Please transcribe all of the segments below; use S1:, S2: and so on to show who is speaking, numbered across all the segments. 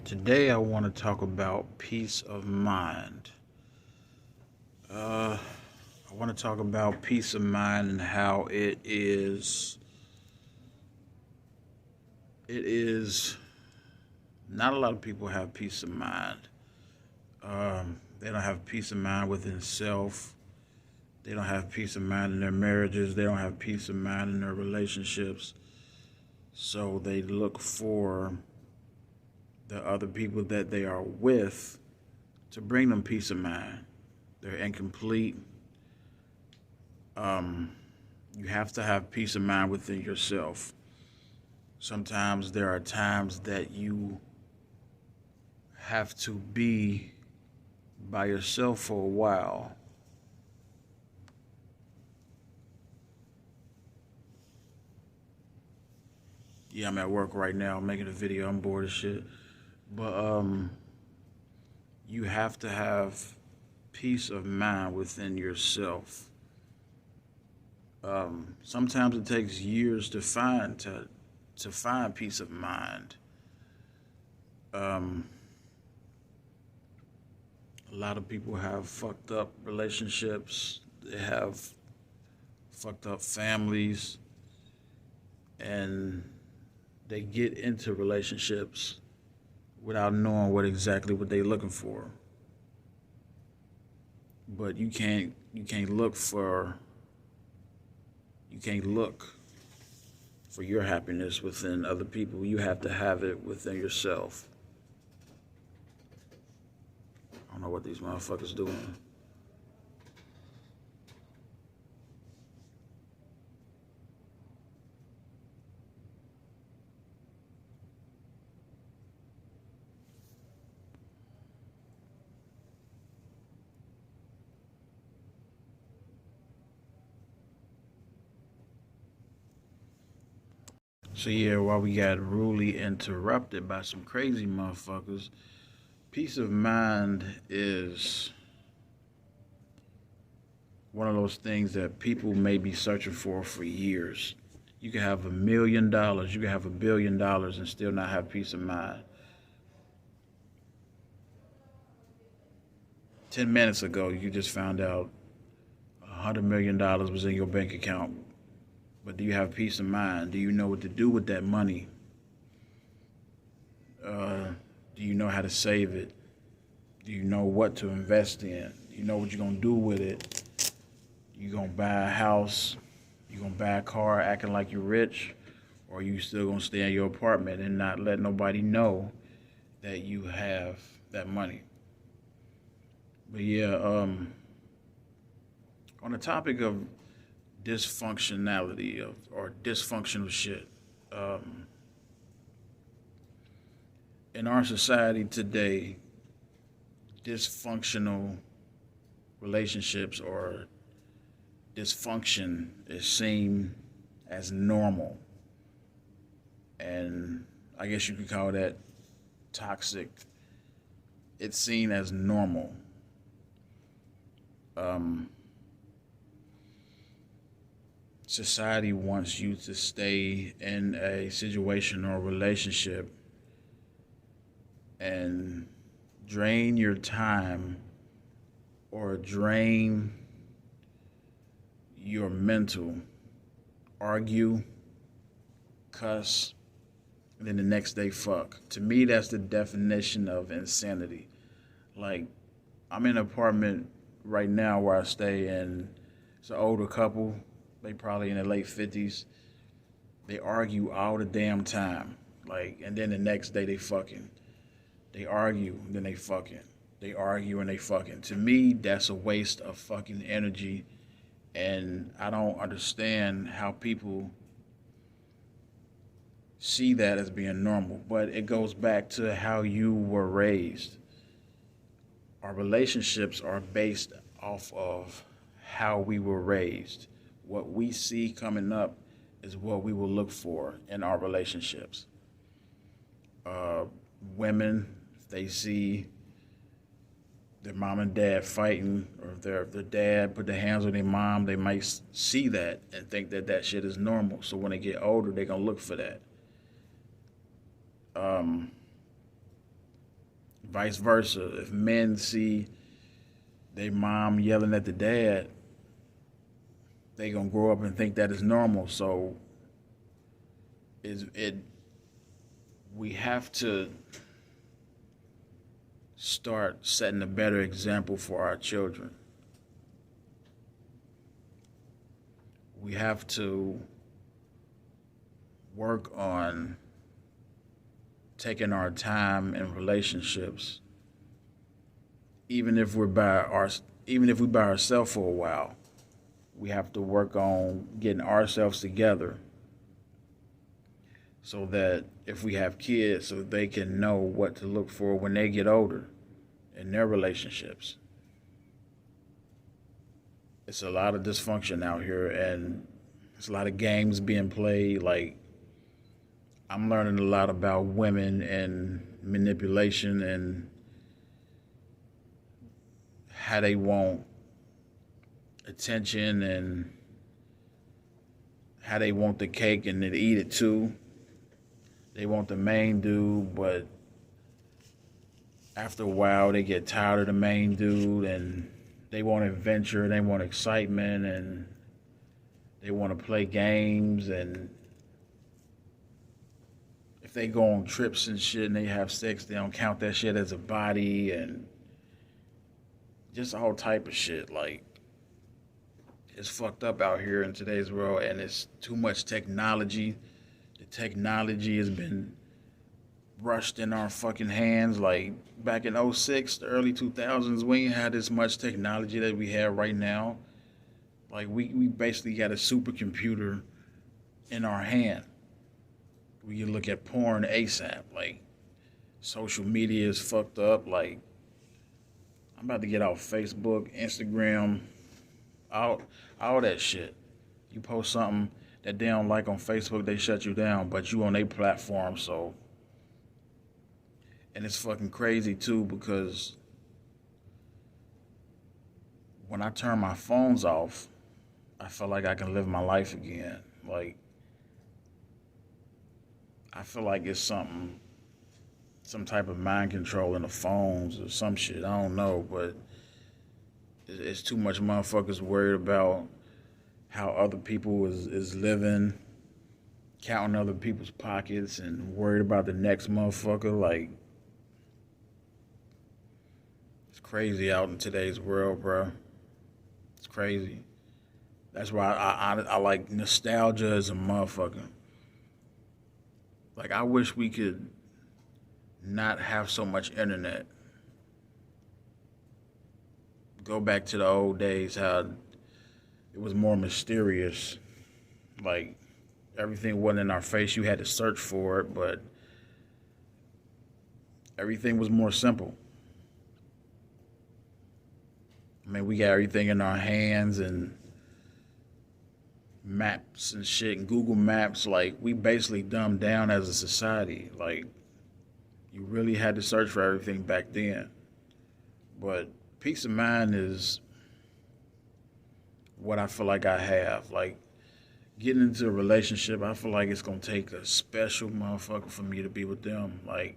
S1: Today I want to talk about peace of mind. Uh, I want to talk about peace of mind and how it is not a lot of people have peace of mind. They don't have peace of mind within self. They don't have peace of mind in their marriages. They don't have peace of mind in their relationships. So they look for the other people that they are with to bring them peace of mind. They're incomplete. Um, you have to have peace of mind within yourself. Sometimes there are times that you have to be by yourself for a while. Yeah, I'm at work right now making a video. I'm bored as shit. But you have to have peace of mind within yourself. Sometimes it takes years to find peace of mind. Um, a lot of people have fucked up relationships. They have fucked up families, and they get into relationships without knowing what they're looking for. But you can't look for your happiness within other people. You have to have it within yourself. I don't know what these motherfuckers doing. So yeah, while we got rudely interrupted by some crazy motherfuckers, peace of mind is one of those things that people may be searching for years. You can have $1 million, you can have $1 billion and still not have peace of mind. 10 minutes ago, you just found out $100 million was in your bank account. But do you have peace of mind? Do you know what to do with that money? Uh, do you know how to save it? Do you know what to invest in? Do you know what you're gonna do with it? You gonna buy a house? You gonna buy a car acting like you're rich? Or you still gonna stay in your apartment and not let nobody know that you have that money? But yeah, on the topic of dysfunctionality or dysfunctional shit, um, in our society today, dysfunctional relationships or dysfunction is seen as normal. And I guess you could call that toxic. It's seen as normal. Um, Society wants you to stay in a situation or relationship and drain your time or drain your mental, argue, cuss, and then the next day fuck. To me, that's the definition of insanity. Like, I'm in an apartment right now where I stay, and it's an older couple. They probably in their late 50s. They argue all the damn time. Like, and then the next day they fucking. They argue, then they fucking. They argue and they fucking. To me, that's a waste of fucking energy. And I don't understand how people see that as being normal. But it goes back to how you were raised. Our relationships are based off of how we were raised. What we see coming up is what we will look for in our relationships. Uh, Women, if they see their mom and dad fighting, or if their dad put their hands on their mom, they might see that and think that that shit is normal. So when they get older, they're gonna look for that. Um, Vice versa. If men see their mom yelling at the dad, they gonna grow up and think that is normal. So we have to start setting a better example for our children. We have to work on taking our time in relationships, even if we by ourselves for a while. We have to work on getting ourselves together so that if we have kids, so they can know what to look for when they get older in their relationships. It's a lot of dysfunction out here, and there's a lot of games being played. Like, I'm learning a lot about women and manipulation and how they want attention and how they want the cake and they eat it too. They want the main dude, but after a while they get tired of the main dude and they want adventure, they want excitement, and they want to play games. And if they go on trips and shit and they have sex, they don't count that shit as a body, and just all type of shit. Like, it's fucked up out here in today's world, and it's too much technology. The technology has been rushed in our fucking hands. Like, back in 06, the early 2000s, we ain't had as much technology that we have right now. Like, we basically got a supercomputer in our hand. We can look at porn ASAP. Like, social media is fucked up. Like, I'm about to get off Facebook, Instagram, all that shit. You post something that they don't like on Facebook, they shut you down, but you on their platform, so. And it's fucking crazy too, because when I turn my phones off, I feel like I can live my life again. Like, I feel like it's some type of mind control in the phones or some shit. I don't know, but it's too much motherfuckers worried about how other people is living, counting other people's pockets, and worried about the next motherfucker. Like, it's crazy out in today's world, bro. It's crazy. That's why I like nostalgia as a motherfucker. Like, I wish we could not have so much internet. Go back to the old days, how it was more mysterious. Like, everything wasn't in our face. You had to search for it, but everything was more simple. I mean, we got everything in our hands, and maps and shit, and Google Maps. Like, we basically dumbed down as a society. Like, you really had to search for everything back then. But peace of mind is what I feel like I have. Like, getting into a relationship, I feel like it's gonna take a special motherfucker for me to be with them. Like,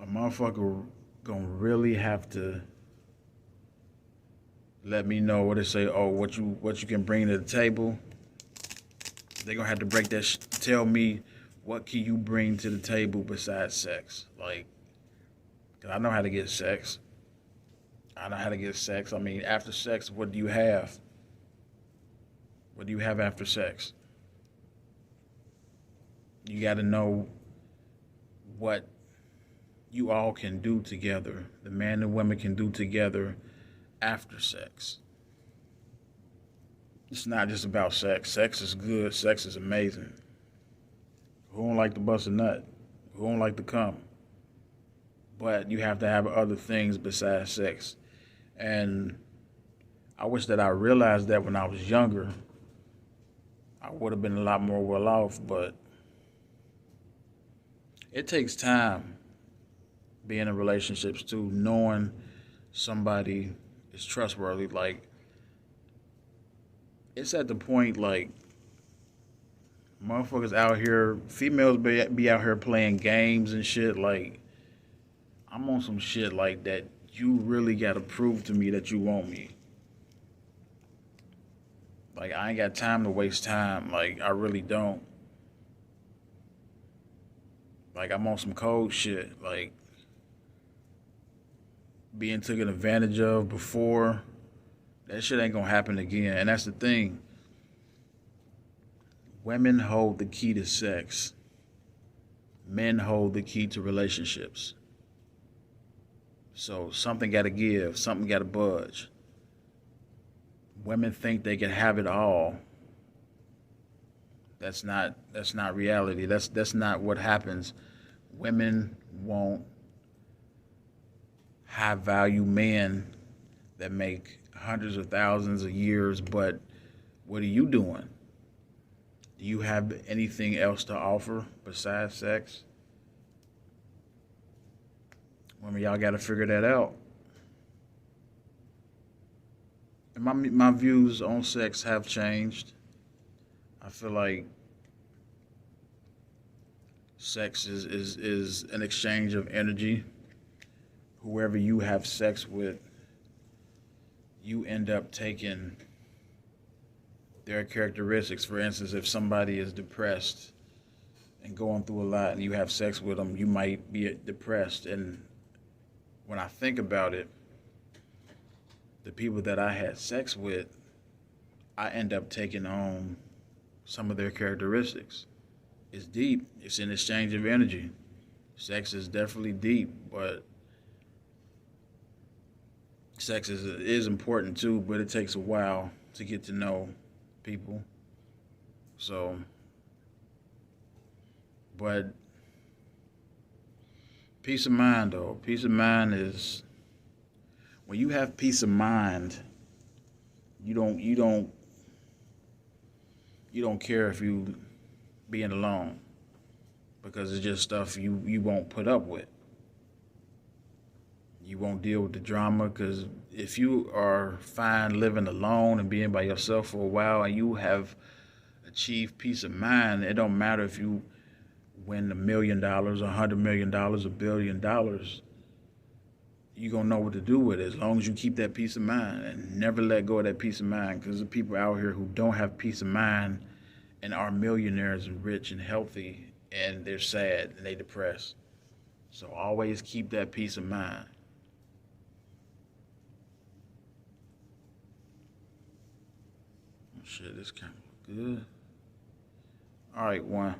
S1: a motherfucker gonna really have to let me know what they say. Oh, what you can bring to the table. They gonna have to break that. Tell me, what can you bring to the table besides sex? Like, 'cause I know how to get sex. I mean, after sex, what do you have? What do you have after sex? You got to know what you all can do together. The man and women can do together after sex. It's not just about sex. Sex is good. Sex is amazing. Who don't like to bust a nut? Who don't like to come? But you have to have other things besides sex. And I wish that I realized that when I was younger. I would have been a lot more well off, but it takes time being in relationships too, knowing somebody is trustworthy. Like, it's at the point, like, motherfuckers out here, females be out here playing games and shit. Like, I'm on some shit like that. You really gotta prove to me that you want me. Like, I ain't got time to waste time. Like, I really don't. Like, I'm on some cold shit. Like, being taken advantage of before, that shit ain't gonna happen again. And that's the thing. Women hold the key to sex. Men hold the key to relationships. So something gotta give. Something gotta budge. Women think they can have it all. That's not reality. That's not what happens. Women want high value men that make hundreds of thousands of years, but what are you doing? Do you have anything else to offer besides sex? Women, y'all got to figure that out. And my views on sex have changed. I feel like sex is an exchange of energy. Whoever you have sex with, you end up taking their characteristics. For instance, if somebody is depressed and going through a lot and you have sex with them, you might be depressed. And when I think about it, the people that I had sex with, I end up taking on some of their characteristics. It's deep. It's an exchange of energy. Sex is definitely deep, but sex is important too, but it takes a while to get to know people. So, but peace of mind though. Peace of mind is when you have peace of mind, you don't care if you being alone because it's just stuff you won't put up with. You won't deal with the drama because if you are fine living alone and being by yourself for a while and you have achieved peace of mind, it don't matter if you win $1 million, $100 million, $1 billion. You're going to know what to do with it as long as you keep that peace of mind and never let go of that peace of mind because the people out here who don't have peace of mind and are millionaires and rich and healthy and they're sad and they depressed. So always keep that peace of mind. Shit, this camera look good. All right, one.